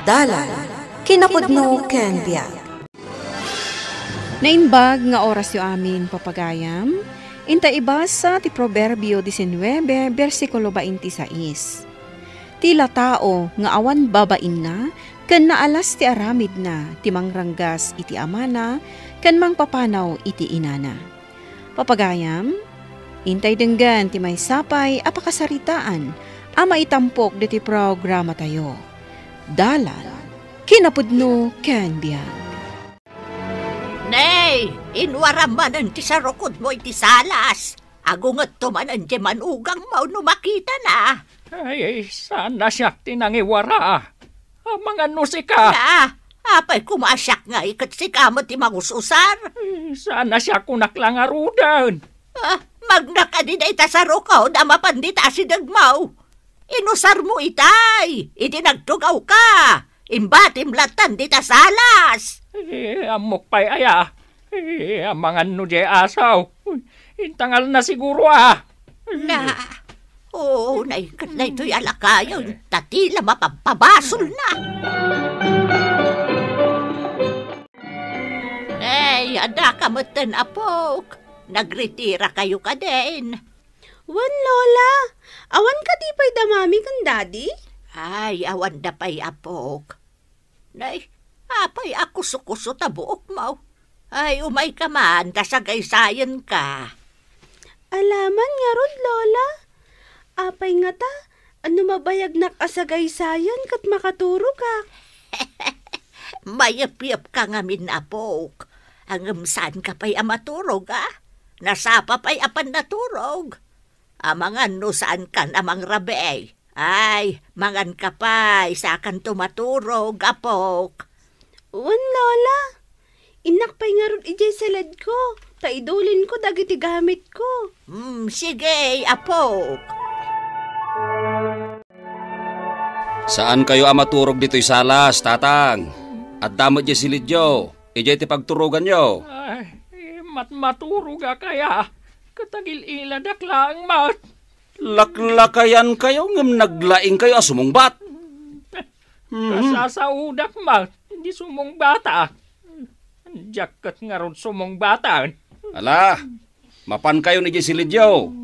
Dalan, kinapudno ken biag. Nainbag nga oras yu amin papagayam, inta ibasa ti Proverbio 19, versikulo 26. Tila tao nga awan babain na, ken naalas ti aramid na, ti mangranggas iti amana, ken mangpapanaw iti inana. Papagayam, intay denggan ti may sapay apakasaritaan, ama itampok diti programa tayo. Dalan, kinapudno ken biag. Nay, inwaramanan ti sarukod mo iti salas. Agungat tumanan di manugang mo no makita na. Ay, sana siya tinangiwara. Mga nusika. Na, apay kumasyak nga ikat si kamot ti magususar. Sana siya kunak lang arudan. Magnaka di na ita sarukaw na mapandita si dagmaw. Inusar mo itay, iti nagtugaw ka. Imbatim latan di ta salas. Amok pa'y aya. Amangan no di asaw. Intangal na siguro Na, naikat na ito'y alakayon. Tatila mapapabasol na. Ada ka matan apok. Nagretira kayo ka din. Wan, Lola. Awan ka di pa'y damami kan daddy? Ay, awan da pa'y apok. Nay, apay ako sukuso tabuok mo. Ay, umay ka man, kasagaysayan ka. Alaman nga rod, Lola. Apay nga ta, ano mabayag na kasagaysayan kat makaturo ka. Mayap-yap ka nga minapok. Ang saan ka pa'y amaturog, Nasapa pa'y apan naturog. Amangan no saan kan amang rabe. Ay, mangan ka pa'y sakan tumaturog, apok. Wan, Lola. Inak pa'y nga rod ijay salad ko. Taidulin ko dagiti gamit ko. Sige, apok. Saan kayo amaturog dito'y salas, tatang? At damot di silidyo. Ijay ti pagturugan nyo. Ay, maturog kaya. Katagil iladak lang mat. Laklakayan kayo ngam naglaing kayo sumungbat. Kasasaudak mat, hindi sumong bata. Jacket nga ron sumong bata. Ala, mapan kayo ni Jesilidyo.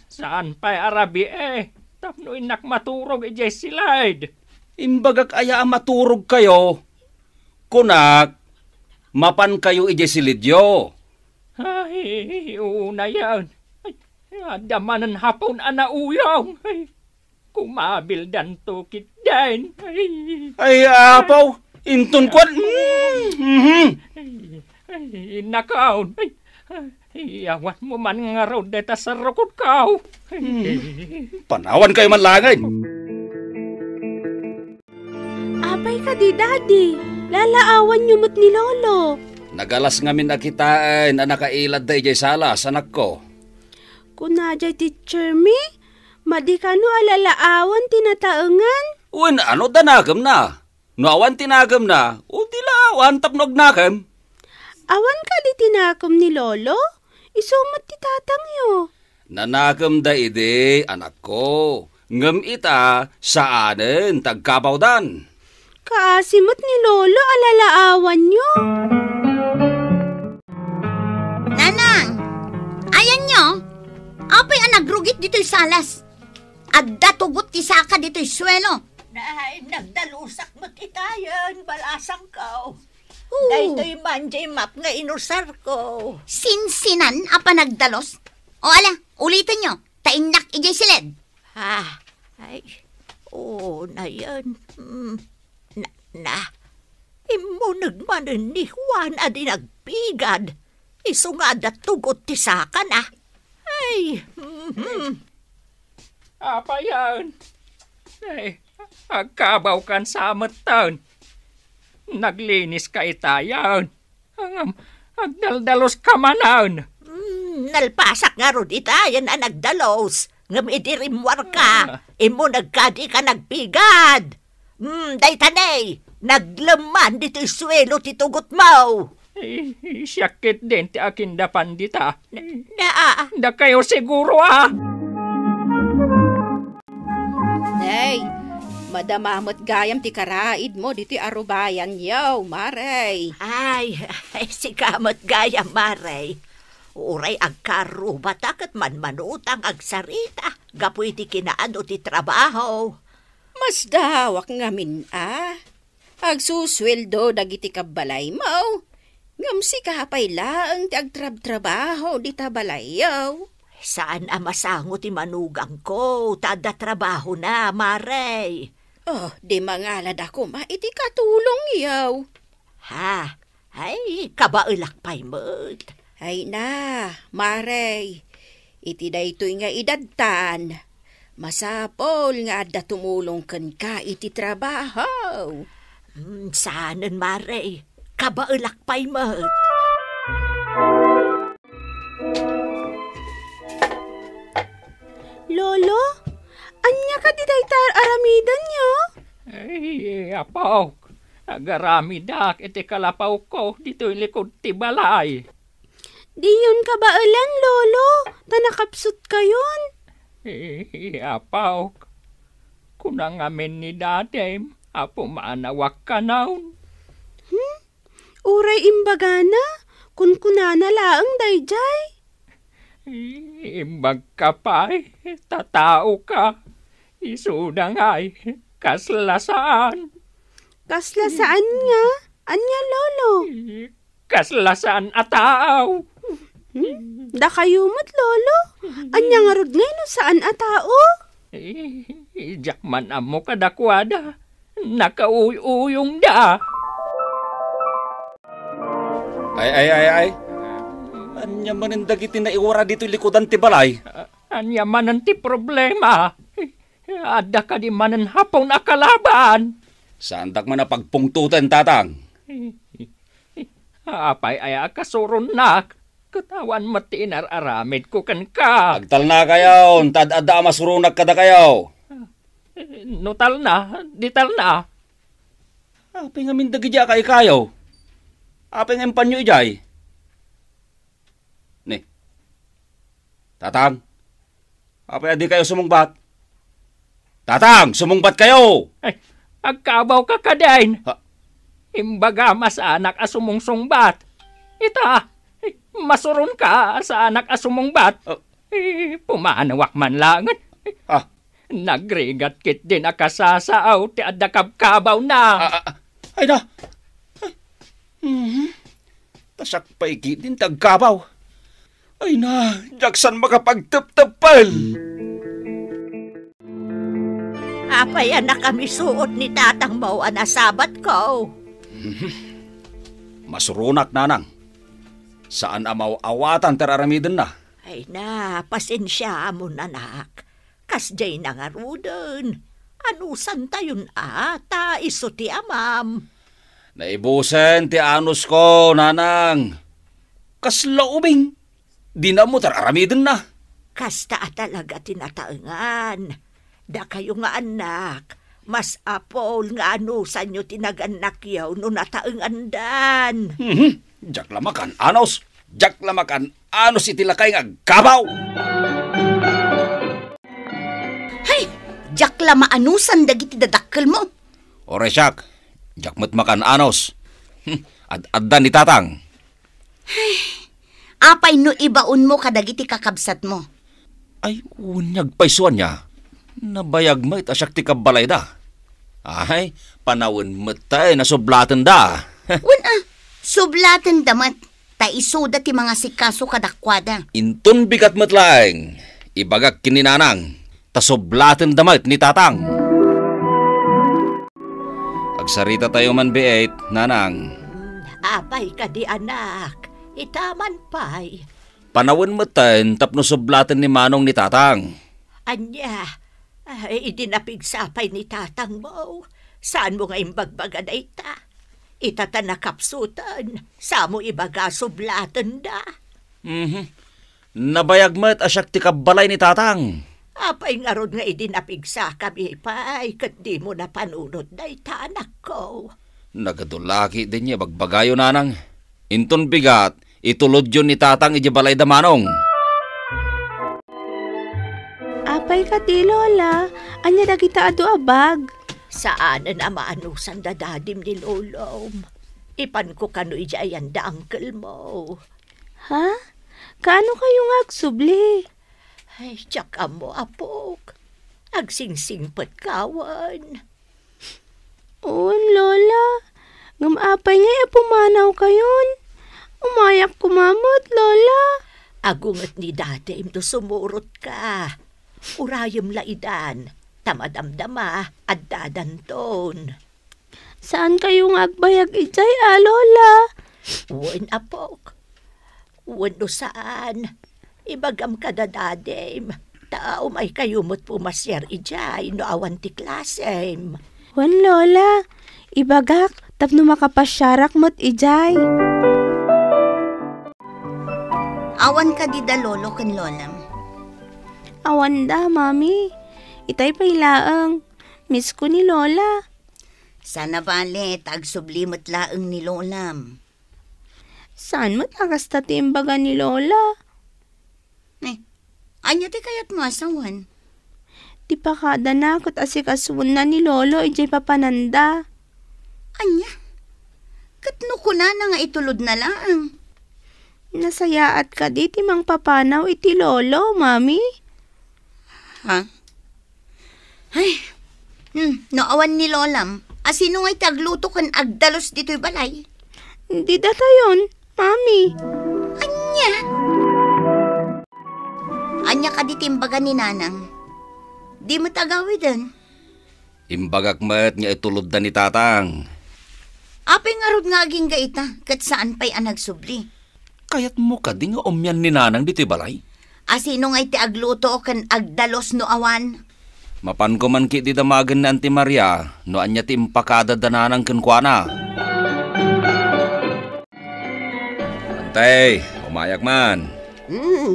Saan pa'y arabi tapno inak maturog silid. Imbagak aya maturog kayo. Kunak, mapan kayo Jesilidyo. Ay, una yan. Damanan hapon anauyong. Kumabildan to kitdain. Ay, apaw. Intun kwan. Nakaon. Iawat mo man nga raw deta sa rukot kao. Panawan kayo man langay. Apay ka di, Daddy. Lalaawan niyo mo't ni Lolo. Nagalas ngamin nakitaan na nakailad da ijay salas, anak ko. Kunajay teacher mi, madi ka no alalaawan tinataengan. Uwan, ano danagam na? No awan tinagam na, o dilawan tapnog nakam. Awan ka di tinakam ni Lolo? Isumat ti tatang yo. Nanagam da ide, anak ko. Ngam ita, saanen tagkabawdan. Kaasimot ni Lolo alalaawan nyo. Nanang, ayan nyo. Apay ang nagrugit dito'y salas. At datugot ti saka dito'y swelo. Nay, nagdalusak mo titayan, balasang ka. Dahito'y manjay map nga inusar ko. Sinsinan apa nagdalos? O ala, ulitin nyo. Tainak ijay silid. Na yan. Imo nagmanan ni Juan adi nagpigad. Iso nga datugot ti saka na. Apa yan? Agkabaw kan sa amatan. Naglinis ka itayan. Agdaldalos ka manan. Nalpasak nga ron itayan na nagdalos. Ngam idirimwar ka. Imo nagkadi ka nagpigad. Daytanay, naglaman dito swelo ti tugot mo. Siyakit din ti akin dapan dita. Da kayo siguro Madamamot gayam ti karaid mo dito arubayan yaw, Maray. Ay, si kamot gaya, Maray. Uray agkarubata kat manmanutang agsarita. Gapoy ti kinaano ti trabaho. Mas dawak ngamin Agsusweldo dagiti kabalay mo. Ngam si kapay laang ti agtrab-trabaho di tabalay yaw. Saan masango ti manugang ko? Tada trabaho na, Maray. Oh, di mangalad ako iti katulong yaw. Ha? Ay, kabailakpay mo't. Ay na, Maray. Iti daytoy nga idadtan. Masapol nga adda tumulong ken ka iti trabaho. Saanan, Maray? Kabailakpay mo't. Lolo, anya ka di daytar aramidan nyo? Ay, apaw. Agaramidak iti kalapaw ko dito'y likod ti balay. Di yun kabailan, Lolo. Tanakapsut kayon. Apaw. Kunang amin ni datim, apo maanawak ka naun. Uray imbagana, kunkunana laang dayjay. Imbag ka pa'y, tatao ka. Isudang ay, kaslasaan. Kasla saan nga? Anya, Lolo? Kaslasaan ataaw. Da kayo mo't, Lolo. Anya nga rod ngayon saan a tao? Jakman amo kadakwada. Nakauy-uyong da. Ay. Anya manindag iti naiwara dito likodan ti balay. Anya manan ti problema. Ada ka di manan hapong nakalaban. Saan man na pagpungtutan, tatang? Apay ay akasuron nak. Katawan mati inararamid ko kan ka. Agtal na kayo, tad-ada masurunak kada kayo. Nutal na, dital na. Apay nga mindagi dya kay kayo. Apay nga impanyo ijay. Ni, tatang, apay adi kayo sumungbat. Tatang, sumungbat kayo! Ay, agkabaw ka kadain. Ha? Imbaga mas anak asumungsungbat. Ita, masuron ka sa anak asumungbat. Pumanawak man langan. Ah. Nagrigat kit din akasasaaw ti adakabkabaw na. Ay na! Tasak paigi din tagkabaw. Ay na, jaksan makapagtap-tapal. Apay na kami suot ni tatang mo anasabat ko. Masurunak, nanang. Saan amaw awatan teraramidan na? Ay na, pasensya mo nanak. Kasjay na nga rudon. Anusan tayon ata, iso ti amam. Naibusen ti anus ko, nanang. Kaslaubing. Di na mo teraramidan na. Kasta talaga tinataengan. Da kayo nga anak, mas apol nga anusan nyo tinaganak yaw no nataengan dan. Jak lamakan anos. Jak lamakan anos itilakay nga gabaw. Hay, jak lama anusan dagiti dadakkel mo. Ore siyak, jak makan anos. Ad-addan ni tatang. Apay no ibaon mo kadagiti kakabsat mo. Ay, unyag paisuan niya. Nabayag mo itasyak ti kabalay da. Ay, panawin matay na sublatan da. Sublatan damat. Taisuda ti mga sikaso kadakwada. Intun bigat matlaeng. Ibagak kininanang. Tasublatan damat ni tatang. Agsarita tayo man beet, nanang. Apay ka di anak, itaman pay. Panawin matay tapno sublatan ni manong ni tatang. Anya, ay idinapigsapay ni tatang mo. Saan mo nga imbagbaga na ita? Itatanakapsutan, sa mo ibaga sublatan da. Nabayag mo't asyak ti kabalay ni tatang. Apay nga ron nga idinapigsa kami pay, kat di mo napanunod na ita anak ko. Nagadulaki din niya bagbagayo nanang. Inton bigat, itulod yun ni tatang ijibalay da manong. Apay ka ti, Lola. Anya dagita ado abag. Saan na maanusan dadadim ni Lolom? Ipan ko kano ijayan da uncle mo. Ha? Kaano kayo nga agsubli? Ay, tsaka mo, apok. Agsingsingpat kawan. Oo, Lola. Ngamapay nga pumanaw kayon. Umayak kumamot, Lola. Agungat ni dadim to sumurot ka. Urayom laidan. Tamadamdama at dadanton. Saan kayo nga agbayag ijay, Lola? Wen, apok. Wen no saan. Ibagam ka dadadim. Tao may kayumot pumasyar ijay no awan ti klasem. Wan, Lola. Ibagak, tapno makapasyarak mo't ijay. Awan ka di da lolo ken lolam. Awan da, Mami. Itay pailaang. Miss ko ni Lola. Sana bale, tagsublimot laeng ni lolam. Saan mo tagas tatimbaga ni Lola? Anya ti kayat mo asawan? Di pa kada na kat asikasuan na ni Lolo ijay papananda. Anya? Katno ko na nga itulod na lang. Nasayaat ka di timang papanaw iti Lolo, Mami. Ha? Ay, noawan ni lolam. Asino nga'y tagluto kan agdalos dito'y balay? Hindi data yun, Mami. Anya? Anya ka ditimbaga ni nanang. Di mo tagawi din. Imbagak met nga itulod da ni tatang. Apay nga rod nga aging gaita, kat saan pa'y anagsubli. Kayat mo ka di nga umyan ni nanang dito'y balay. Asino nga'y ti agluto kan agdalos no awan? Mapan ko man ki di damagan na Auntie Maria, no anya ti impakada dananang kenkwana. Antay, umayak man.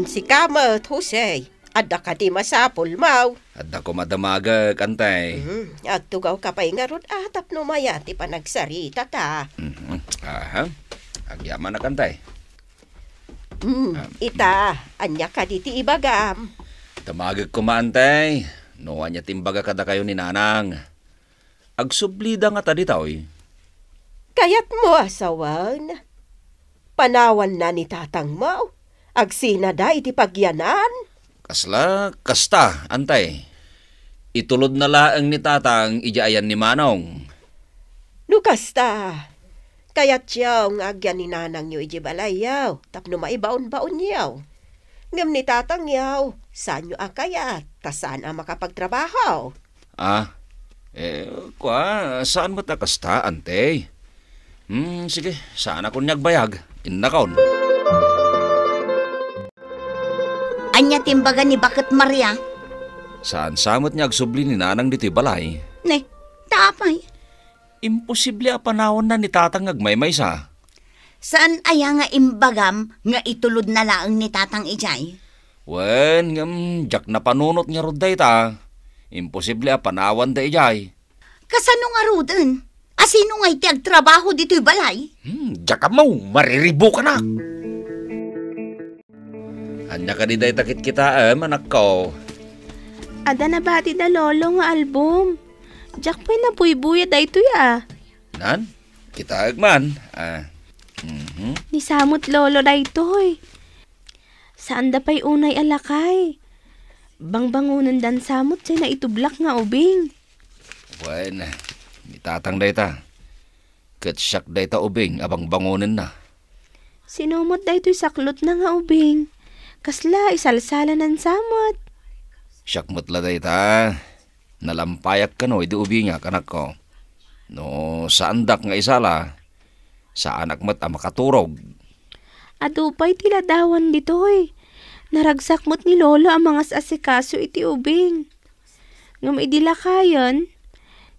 Si Kamat, Jose. Adda ka di masapol, Mau. Adda ko madamagag, Antay. At tugaw ka pa'y nga ron atap no mayati pa nagsarita ta. Aha, agyaman na, Antay. Ita, anya ka di ti ibagam. Damagag ko man, Antay. No anya timbaga kada kayo ni nanang. Agsublida nga ta ditaw. Kayat mo asawan. Panawan na ni tatang mo. Agsinada iti pagyanan. Kasla, kasta, Antay. Itulod na laang ni tatang ijaayan ni Manong. Nukasta. Kayat siyaw nga agyan ni nanang nyo iji balayaw. Tapno maibaon-baon yaw. Ngam ni tatang yaw. Saan nyo akayat? Tasaan ang makapagtrabaho? Saan mo ta kasta, Antay? Sige, saan ako niyagbayag? Innakaon. Anya timbaga ni Bakit Maria? Saan samot niya agsubli ni nanang dito'y balay? Ne, tapay. Imposible apanawan na ni tatang agmaymay sa. Saan aya nga imbagam nga itulod na laang ni tatang ijay? Wen, jak na panunot niya roday ta. Imposible apanawan da ijay. Kasano nga roden? Asino nga iti agtrabaho dito'y balay? Jak mo, mariribo ka na. Anya ka di day takit kita, manak ko. Ada na ba ti da Lolo nga album? Jack pa'y nabuy-buya da ito ya. Nan, kita agman. Ni samot Lolo da ito Saan da pa'y unay alakay? Bangbangunan dan samot say na itublak nga ubing. Wen, itatang day ta. Katsyak day ta ubing, abang bangunan na. Sinumot da ito'y saklot na nga ubing. Kasla, isalsala ng samot. Syakmot la day ta. Nalampayak ka no, idi ubinga kanak ko. No, sa andak nga isala, sa anak mo't makaturog. Adupay tiladawan dito'y. Naragsakmot ni Lolo ang mga asikaso iti ubing. Ngam idilakayan,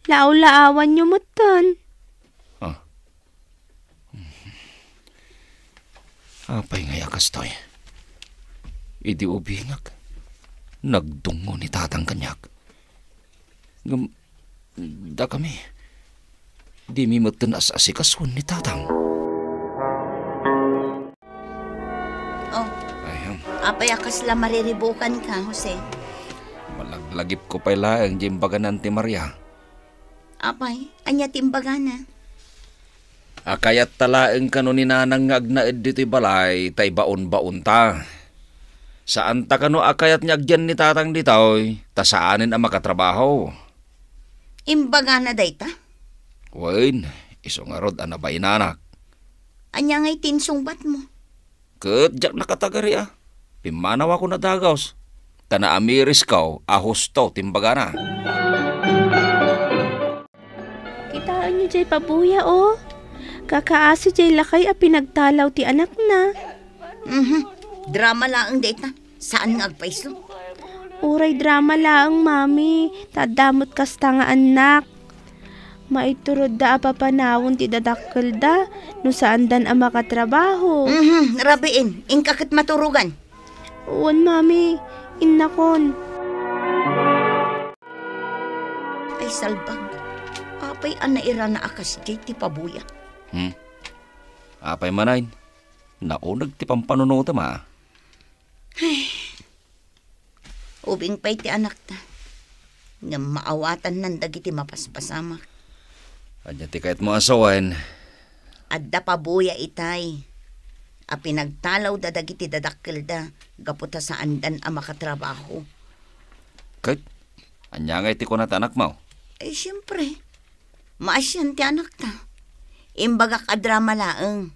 laaw-laawan nyo motan. Apay nga yakas to'y. Idi ubingak. Nagdungo ni tatang kanyak. Da kami. Di mi motan as-asikasun ni tatang. Apay akas la mariribukan ka, Jose. Malaglagip ko pala ang jimbagan ng Auntie Maria. Apay, anya timbagana. Akayat talaeng kano ni nanang nga agnaed dito'y balay, tay baon-baon ta. Saan ta kano akayat niya agyan ni tatang ditoy, ta saanin ang makatrabaho. Imbagana dayta. Wain, iso nga rod ana ba inanak. Anya ngay tinsungbat mo. Kadyak nakatagari Pimanaw ako na dagaws. Tana amiris kaw, ahos to, timbagana. Kitaan niyo jay pabuya o. Kakaaso jay lakay a pinagtalaw ti anak na. Drama lang dayta. Saan nga agpaiso? Uray drama lang, mami. Tadamot kasta nga anak. Maiturod da apapanawon ti dadakkel da. No saan dan ang makatrabaho. Rabiin, ingkakit maturugan. Uwan, mami. Innakon. Ay salbag. Apay anaira na akas jay ti pabuya. Apay manayin. Naunag ti pampanunuta ma. Ubing pa'y ti anak ta. Nga maawatan nan dagiti mapaspasamak. Anya ti kahit mo asawan. Adda pabuya itay. A pinagtalaw da dagiti dadakkel da. Gaputa sa andan a makatrabaho. Kahit, anya nga iti ko na anak mo. Eh siyempre. Maasyan ti anak ta. Imbaga kadrama laeng.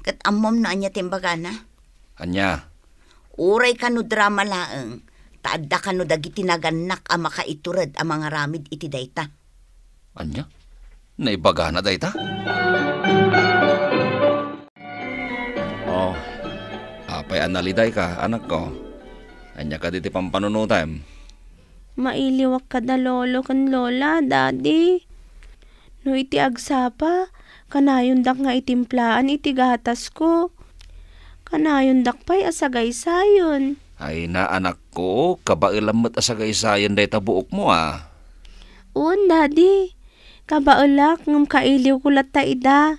Kat amom na anya timbaga na. Anya? Uray ka no drama laeng. Taadda ka no dagiti naganak a makaiturad a mga ramid iti dayta. Anya? Naibaga na dayta? Oh, apay analiday ka, anak ko. Anya ka diti pampanunutem. Mailiwak ka na lolo kan lola, daddy. No iti agsapa, kanayon dak nga itimplaan iti gatas ko. Kanayon dak pa'y asagay sayon. Ay na anak ko, kabailamot asagay sayon dayta buok mo Un, daddy. Kabaulak ngam kailiw kulat ta ida.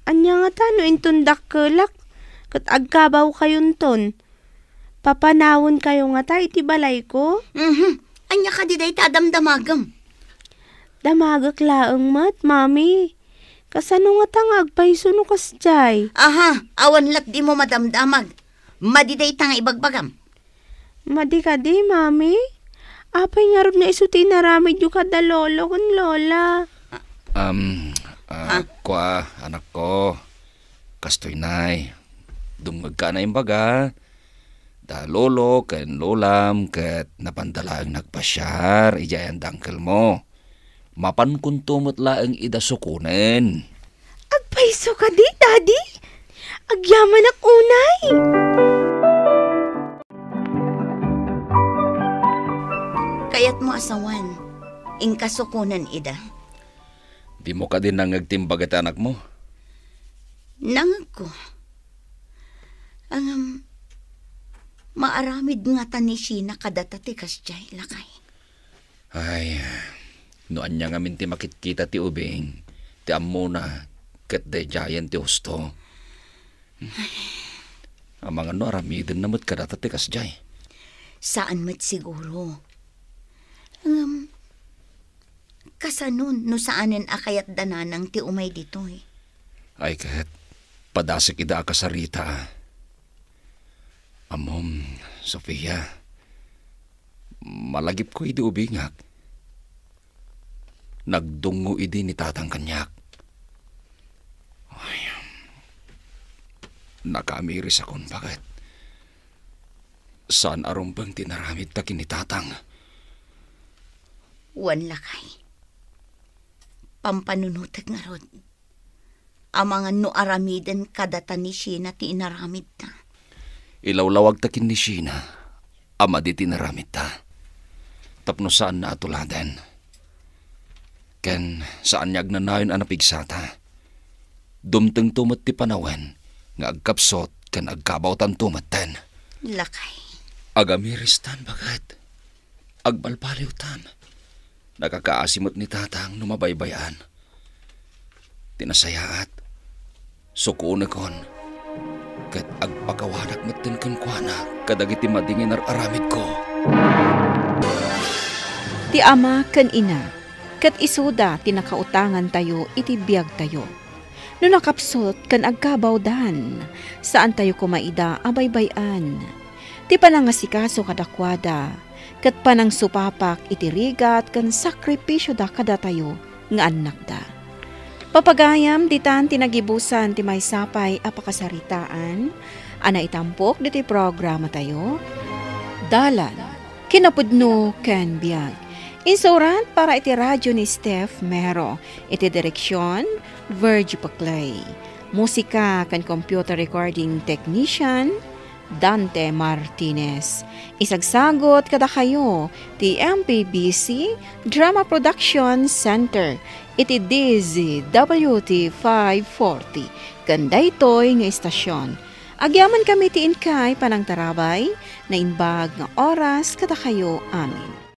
Anya nga ta no intundak kelak. Kat agkabaw kayon ton. Papanawon kayo nga ta iti balay ko. Anya ka di day tadamdamagam. Damagak laeng mat, mami. Kasano nga ta nga agpaiso no kasjay. Aha, awan lat di mo madamdamag. Madiday ta nga ibagbagam. Madi ka di, mami. Apay nga rin na iso tinaramid yung kada lolo kon lola. Kwa, anak ko. Kastoy nay. Dumag ka na yung baga. Da lolo, ken lolam, ket napandala ang nagpasyar, ijayan dangkel mo. Mapan kun tumutla ang idasukunen. Agpaiso ka di, daddy? Agyaman ak unay. Kayat mo asawan, ingkasukunan ida. Di mo ka din nangagtimbag at anak mo. Nangag ko. Ang maaramid nga tani Sheena kadatati kasjay lakay. Ay, noan niya nga minti makitkita ti ubing, ti amuna, ket day jayan ti husto. Ang mga no aramidin namot kadatati kasjay. Saan mat siguro? Kasanon no saanen akayat dananang ti umay dito eh. Ay ket, padasik ida ka sa Rita. Amom, Sofia, malagip ko idi ubingak. Nagdungo idi ni tatang kanyak. Ay, nakamiris akon bakit. Saan arumbang tinaramid takin ni tatang? Wan lakay. Pampanunutag nga rod. Ang mga no aramidan kadata ni Sheena ti inaramid ta. Ilawlawag takin ni Sheena, ama di tinaramid ta. Tapno saan na atuladan. Ken saan niyag na nayon anapigsata. Dumteng tumat ti panawen, nga agkapsot ken agkabawtan tumatten. Lakay. Agamiristan bagat. Agbalbaliwtan. Nakakaasimot ni tatang numabaybayan. Tinasayaat. Sukunekon. Kat agpakawanak maten kenkwana kadagiti madingin aramid ko. Ti ama ken ina, kat isuda tinakautangan tayo iti biyag tayo. No nakapsot kan agkabawdan, saan tayo kumaida abaybayan. Ti panangasikaso kadakwada, kat panang supapak iti rigat kan sakripisyo da kada tayo nga anak da. Papagayam ditan tinagibusan ti may sapay apakasaritaan, ana itampok diti programa tayo. Dalan, kinapudno ken biag. Insuran para iti radyo ni Steph Mero, iti direksyon, Virgie Paclay. Musika kan computer recording technician, Dante Martinez. Isagsagot kada kayo, ti MPBC Drama Production Center, iti DZWT 540. Kanda ito'y nga istasyon. Agyaman kami ti inkay panang tarabay, na inbag nga oras kada kayo amin.